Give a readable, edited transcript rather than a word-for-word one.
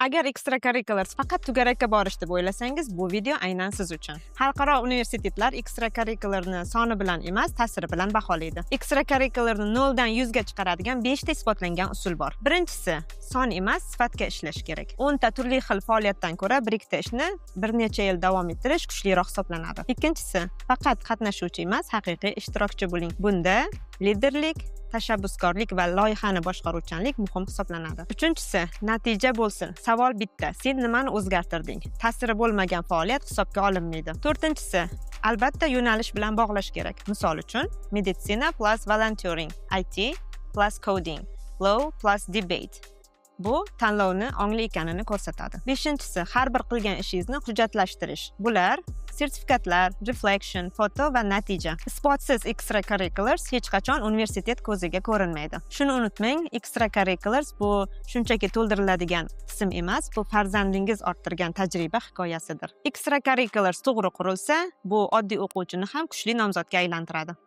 Agar extracurriculars faqat to'garakka borish deb o'ylasangiz, bu video aynan siz uchun. Xalqaro universitetlar extracurricularni soni bilan emas, ta'siri bilan baholaydi. Extracurricularni 0 dan 100 ga chiqaradigan 5 ta isbotlangan usul bor. Birinchisi, son emas, sifatga ishlash kerak. 10 ta turli xil faoliyatdan ko'ra bir ikkita ishni bir necha yil davom ettirish kuchliroq hisoblanadi. Ikkinchisi, faqat qatnashuvchi emas, haqiqiy ishtirokchi bo'ling. Bunda liderlik, tashabbuskorlik va loyihani boshqaruvchanlik muhim hisoblanadi. Uchinchisi, natija bo'lsin. Savol bitta: sen nimani o'zgartirding? Ta'siri bo'lmagan faoliyat hisobga olinmaydi. To'rtinchisi, albatta yo'nalish bilan bog'lash kerak. Misol uchun, meditsina plus volunteering, IT plus coding, law plus debate. Bu tanlovni ongli ekanini ko'rsatadi. Beshinchisi, har bir qilgan ishingizni hujjatlashtirish. Bular sertifikatlar, reflection, foto va natija. Isbotsiz extracurriculars hech qachon universitet ko'ziga ko'rinmaydi. Shuni unutmang, extracurriculars bu shunchaki to'ldiriladigan ism emas, bu farzandingiz orttirgan tajriba hikoyasidir. Extracurriculars to'g'ri qurilsa, bu oddiy o'quvchini ham kuchli nomzodga aylantiradi.